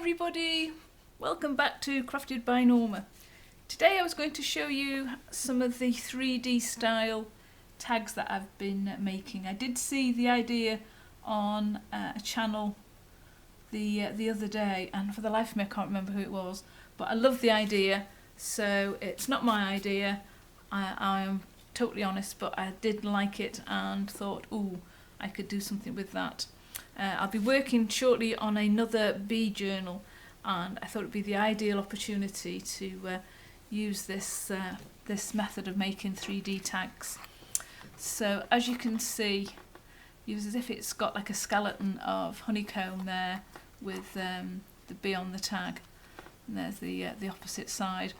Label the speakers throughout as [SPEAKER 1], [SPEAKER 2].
[SPEAKER 1] everybody, welcome back to Crafted by Norma. Today I was going to show you some of the 3D style tags that I've been making. I did see the idea on a channel the other day, and for the life of me I can't remember who it was, but I love the idea, so it's not my idea. I am totally honest, but I did like it and thought, ooh, I could do something with that. I'll be working shortly on another bee journal, and I thought it'd be the ideal opportunity to use this method of making 3D tags. So as you can see, use as if it's got like a skeleton of honeycomb there with the bee on the tag, and there's the opposite side.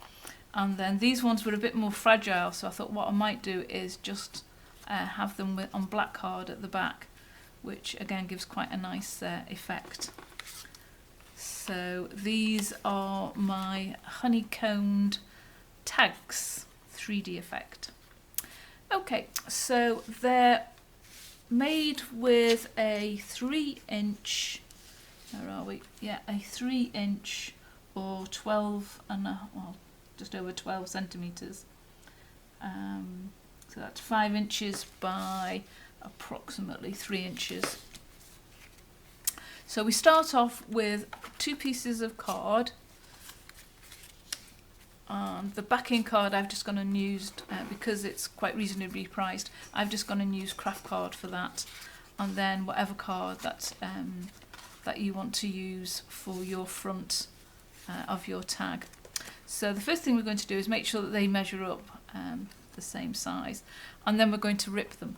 [SPEAKER 1] And then these ones were a bit more fragile, so I thought what I might do is just have them on black card at the back, which again gives quite a nice effect. So these are my honeycombed tags 3D effect. Okay, so they're made with a 3-inch, where are we? Yeah, a 3-inch or 12 and well, just over 12 centimeters. So that's 5 inches by approximately 3 inches. So we start off with 2 pieces of card, and the backing card I've just gone and used because it's quite reasonably priced. I've just gone and used craft card for that, and then whatever card that you want to use for your front of your tag. So the first thing we're going to do is make sure that they measure up the same size, and then we're going to rip them.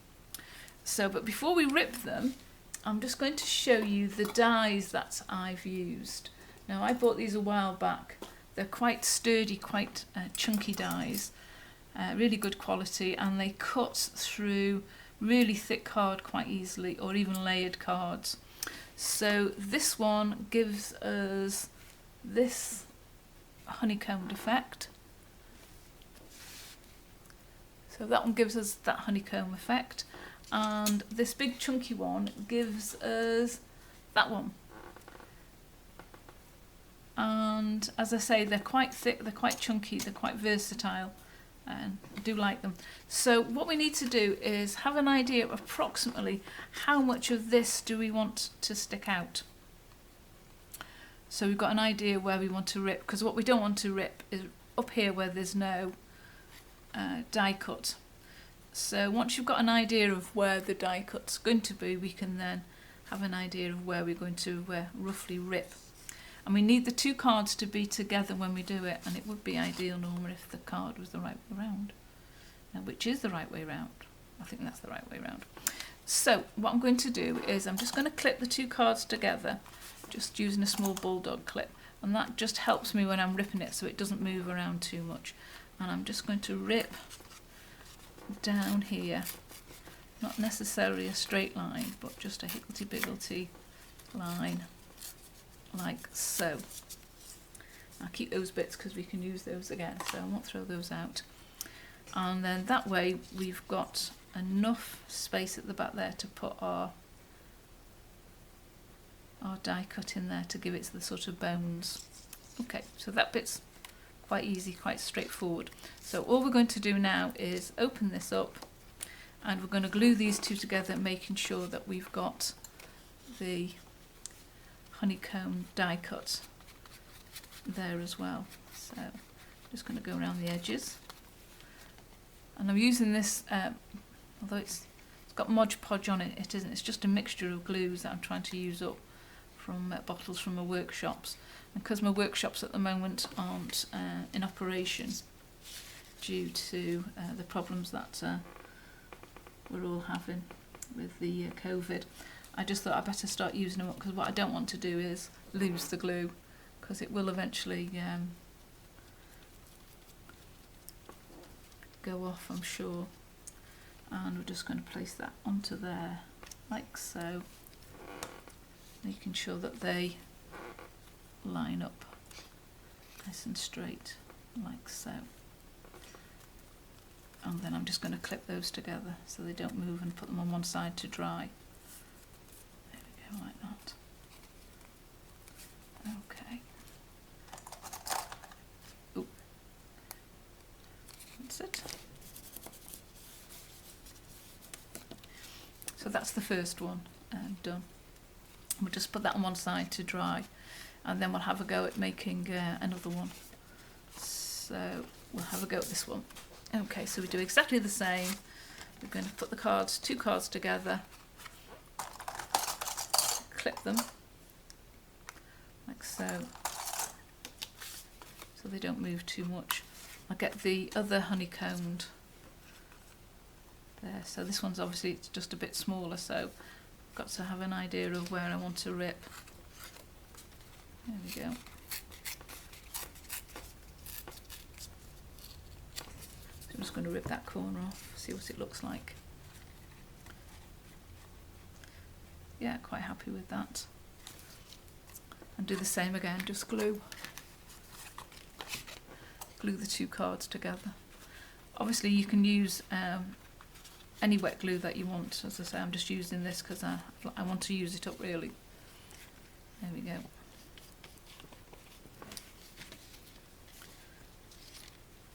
[SPEAKER 1] So, but before we rip them, I'm just going to show you the dies that I've used. Now, I bought these a while back. They're quite sturdy, quite chunky dies, really good quality, and they cut through really thick card quite easily, or even layered cards. So this one gives us this honeycombed effect. So that one gives us that honeycomb effect. And this big chunky one gives us that one. And as I say, they're quite thick, they're quite chunky, they're quite versatile, and I do like them. So what we need to do is have an idea of approximately how much of this do we want to stick out. So we've got an idea where we want to rip, because what we don't want to rip is up here where there's no die cut. So once you've got an idea of where the die cut's going to be, we can then have an idea of where we're going to roughly rip. And we need the 2 cards to be together when we do it, and it would be ideal, Norma, if the card was the right way round. Now, which is the right way round? I think that's the right way round. So what I'm going to do is I'm just going to clip the 2 cards together, just using a small bulldog clip, and that just helps me when I'm ripping it so it doesn't move around too much. And I'm just going to rip down here, not necessarily a straight line, but just a higgledy-piggledy line, like so. I'll keep those bits because we can use those again, so I won't throw those out. And then that way we've got enough space at the back there to put our die cut in there to give it the sort of bones. Okay, so that bit's quite easy, quite straightforward. So all we're going to do now is open this up, and we're going to glue these 2 together, making sure that we've got the honeycomb die cut there as well. So I'm just going to go around the edges, and I'm using this, although it's got Mod Podge on it, it isn't. It's just a mixture of glues that I'm trying to use up from bottles from my workshops. And because my workshops at the moment aren't in operation due to the problems that we're all having with the COVID, I just thought I'd better start using them up, because what I don't want to do is lose the glue, because it will eventually go off, I'm sure. And we're just going to place that onto there, like so, making sure that they line up nice and straight, like so. And then I'm just going to clip those together so they don't move, and put them on one side to dry. There we go, like that. Okay. that's the first one done. We'll just put that on one side to dry, and then we'll have a go at making another one. So we'll have a go at this one. Okay, so we do exactly the same. We're going to put the cards, 2 cards together, clip them like so, so they don't move too much. I'll get the other honeycombed there. So this one's obviously it's just a bit smaller, so I've got to have an idea of where I want to rip. There we go. So I'm just going to rip that corner off, see what it looks like. Yeah, quite happy with that. And do the same again, just glue the 2 cards together. Obviously you can use any wet glue that you want. As I say, I'm just using this because I want to use it up really. There we go.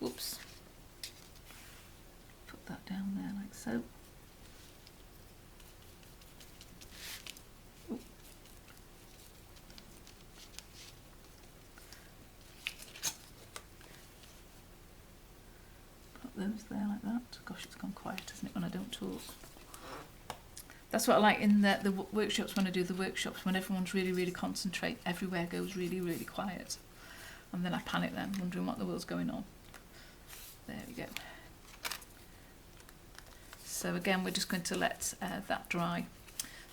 [SPEAKER 1] Whoops. Put that down there like so. Ooh. Put those there like that. Gosh, it's gone quiet, isn't it, when I don't talk? That's what I like in the workshops, when I do the workshops, when everyone's really, really concentrate, everywhere goes really, really quiet. And then I panic then, wondering what the world's going on. There we go. So again, we're just going to let that dry.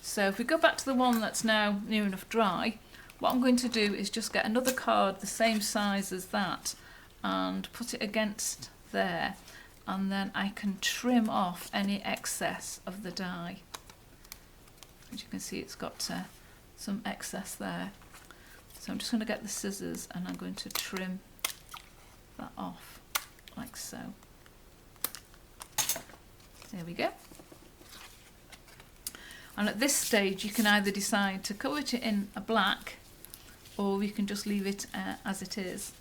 [SPEAKER 1] So if we go back to the one that's now near enough dry, what I'm going to do is just get another card the same size as that and put it against there, and then I can trim off any excess of the dye. As you can see, it's got some excess there. So I'm just going to get the scissors and I'm going to trim that off like so. There we go. And at this stage you can either decide to coat it in a black, or you can just leave it as it is.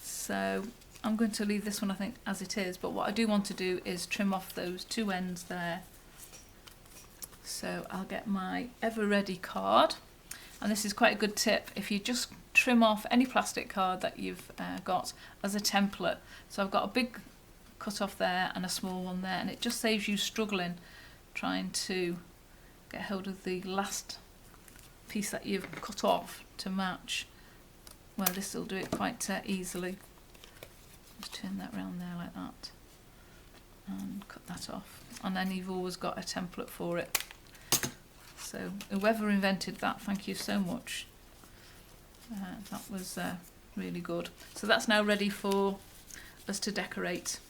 [SPEAKER 1] So I'm going to leave this one, I think, as it is, but what I do want to do is trim off those 2 ends there. So I'll get my Ever Ready card, and this is quite a good tip if you just trim off any plastic card that you've got as a template. So I've got a big cut off there and a small one there, and it just saves you struggling trying to get hold of the last piece that you've cut off to match. Well, this will do it quite easily. Just turn that round there like that and cut that off, and then you've always got a template for it. So whoever invented that, thank you so much. That was really good. So that's now ready for us to decorate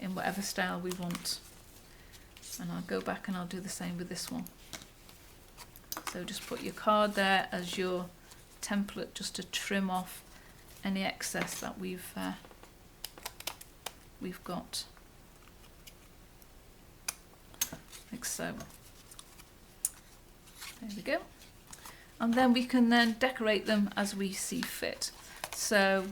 [SPEAKER 1] in whatever style we want. And I'll go back and I'll do the same with this one. So just put your card there as your template, just to trim off any excess that we've got, like so. There we go. And then we can then decorate them as we see fit. So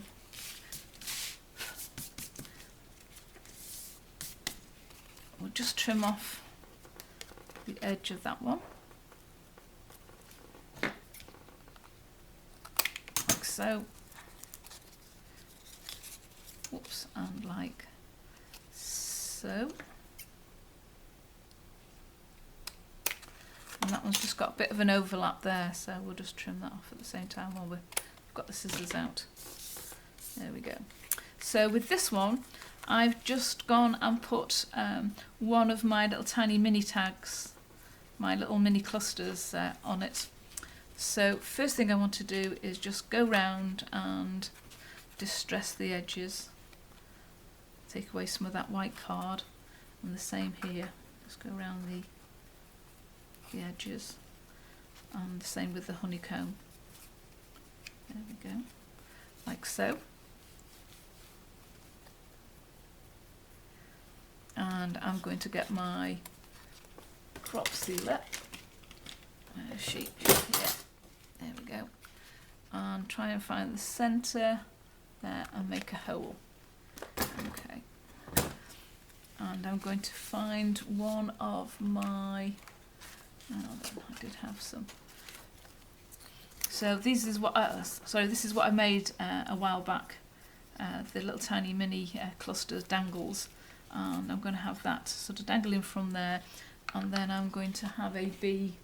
[SPEAKER 1] we'll just trim off the edge of that one, like so. Whoops, and like so. And that one's just got a bit of an overlap there, so we'll just trim that off at the same time while we've got the scissors out. There we go. So with this one, I've just gone and put one of my little tiny mini tags, my little mini clusters on it. So first thing I want to do is just go round and distress the edges, take away some of that white card, and the same here, just go around the edges, and the same with the honeycomb. There we go, like so. And I'm going to get my crop sealer sheet here, there we go, and try and find the centre there and make a hole. Okay, and I'm going to find one of my Oh, I did have some. So this is what I made a while back. The little tiny mini clusters dangles, and I'm going to have that sort of dangling from there, and then I'm going to have a bee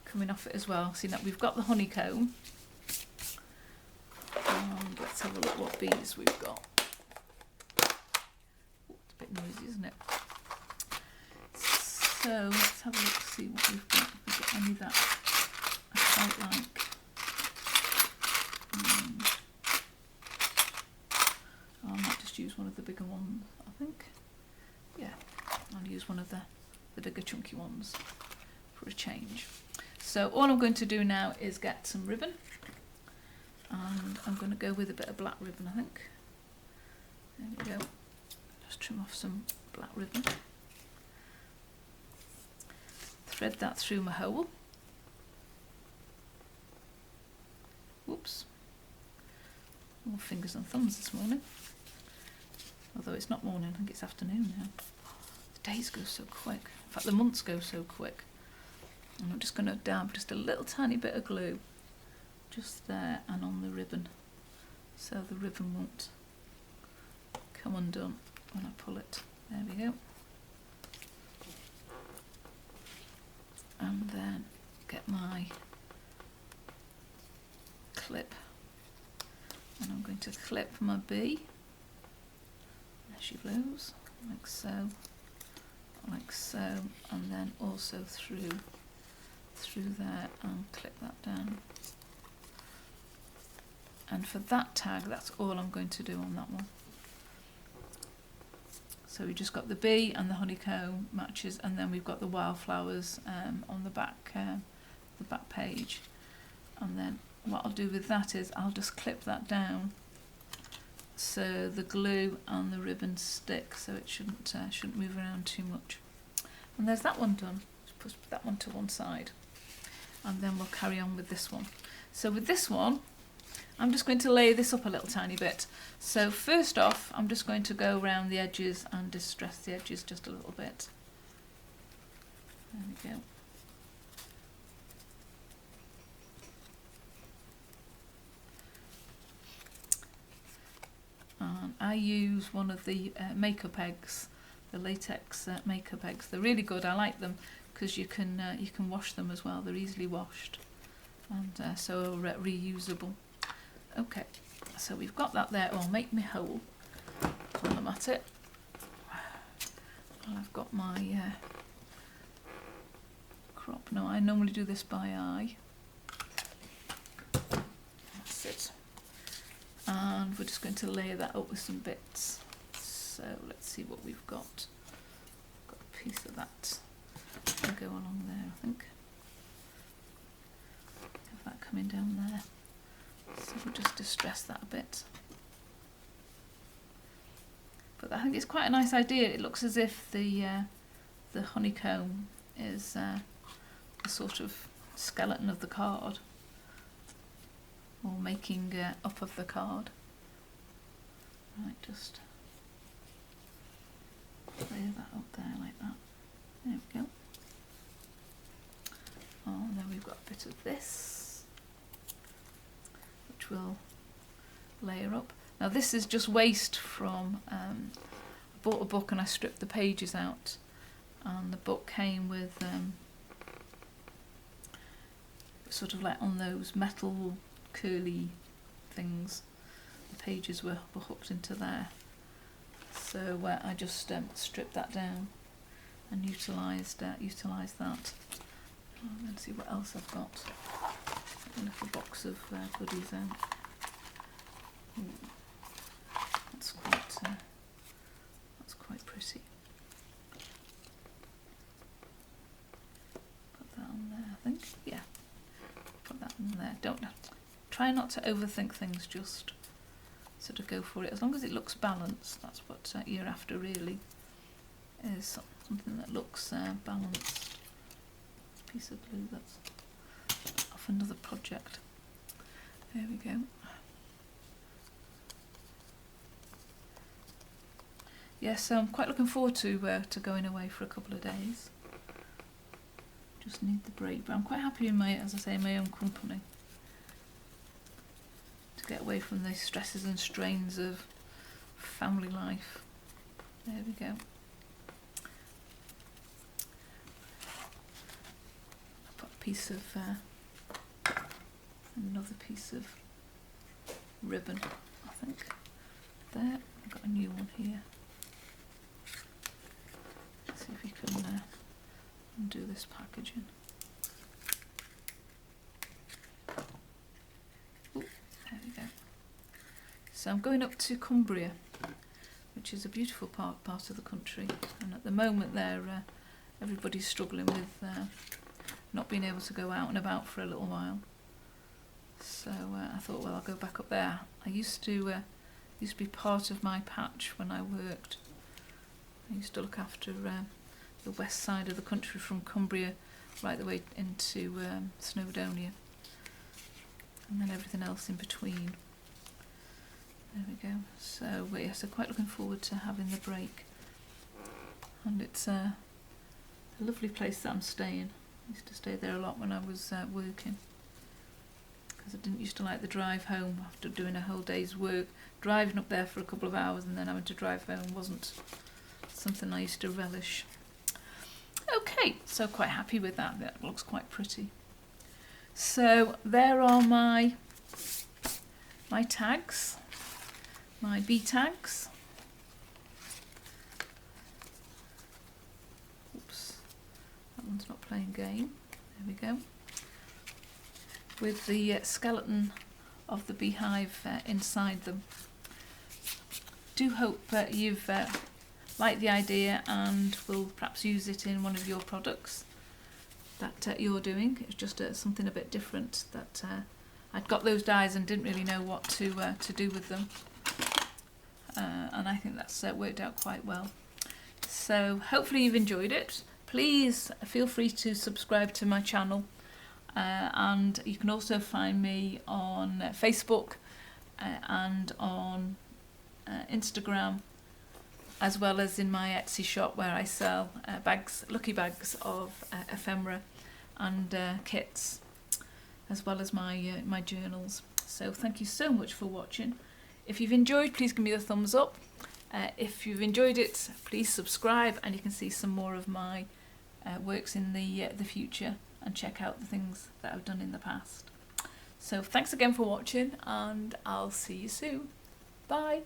[SPEAKER 1] coming off it as well. See, that we've got the honeycomb, and let's have a look what bees we've got. Oh, it's a bit noisy, isn't it? So let's have a look, see what we've got. If we've got any that I quite like. I might just use one of the bigger ones, I think. Yeah, I'll use one of the bigger chunky ones for a change. So all I'm going to do now is get some ribbon, and I'm going to go with a bit of black ribbon, I think. There we go. Just trim off some black ribbon. Thread that through my hole. Whoops. More fingers and thumbs this morning. Although it's not morning, I think it's afternoon now. The days go so quick. In fact, the months go so quick. And I'm just going to dab just a little tiny bit of glue just there and on the ribbon, so the ribbon won't come undone when I pull it. There we go. And then get my clip, and I'm going to clip my bee. There she blows, like so, and then also through there, and clip that down. And for that tag, that's all I'm going to do on that one. So we just got the bee and the honeycomb matches, and then we've got the wildflowers on the back page. And then what I'll do with that is I'll just clip that down so the glue and the ribbon stick, so it shouldn't move around too much. And there's that one done. Just put that one to one side, and then we'll carry on with this one. So with this one, I'm just going to lay this up a little tiny bit. So first off, I'm just going to go around the edges and distress the edges just a little bit. There we go. And I use one of the makeup eggs, the latex makeup eggs. They're really good. I like them because you can wash them as well. They're easily washed, and so reusable. Okay, so we've got that there. I'll make my hole while I'm at it. And I've got my crop. No, I normally do this by eye. That's it. And we're just going to layer that up with some bits. So let's see what we've got. Got a piece of that to go along there, I think. Have that coming down there. So we'll just distress that a bit. But I think it's quite a nice idea. It looks as if the honeycomb is the sort of skeleton of the card, or making up of the card. Right, just layer that up there like that. There we go. Oh, and then we've got a bit of this, which we'll layer up. Now this is just waste from, I bought a book and I stripped the pages out, and the book came with sort of like on those metal curly things. The pages were hooked into there, so I just stripped that down and utilised that. Let's see what else I've got. A little box of goodies out. That's quite pretty. Put that on there, I think. Yeah, put that on there. Try not to overthink things. Just sort of go for it. As long as it looks balanced, that's what you're after, really. Is something that looks balanced. Piece of glue that's off another project. There we go. Yes, so I'm quite looking forward to going away for a couple of days. Just need the break, but I'm quite happy in my, as I say, my own company, to get away from the stresses and strains of family life. There we go. I've got a piece of another piece of ribbon, I think. There, I've got a new one here. Let's see if we can undo this packaging. Ooh, there we go. So I'm going up to Cumbria, which is a beautiful part of the country, and at the moment there everybody's struggling with not being able to go out and about for a little while. So I thought, well, I'll go back up there. I used to be part of my patch when I worked. I used to look after the west side of the country from Cumbria right the way into Snowdonia, and then everything else in between. There we go. So yes, I'm quite looking forward to having the break, and it's a lovely place that I'm staying. I used to stay there a lot when I was working, because I didn't used to like the drive home after doing a whole day's work. Driving up there for a couple of hours and then having to drive home wasn't something I used to relish. Okay, so quite happy with that. That looks quite pretty. So there are my tags, my bee tags. Oops, that one's not playing game. There we go. With the skeleton of the beehive inside them. Do hope you've liked the idea and will perhaps use it in one of your products that you're doing. It's just something a bit different that I'd got those dies and didn't really know what to do with them, and I think that's worked out quite well. So hopefully you've enjoyed it. Please feel free to subscribe to my channel, and you can also find me on Facebook and on Instagram, as well as in my Etsy shop, where I sell lucky bags of ephemera and kits, as well as my journals. So thank you so much for watching. If you've enjoyed, please give me a thumbs up. If you've enjoyed it, please subscribe, and you can see some more of my works in the future, and check out the things that I've done in the past. So thanks again for watching, and I'll see you soon. Bye.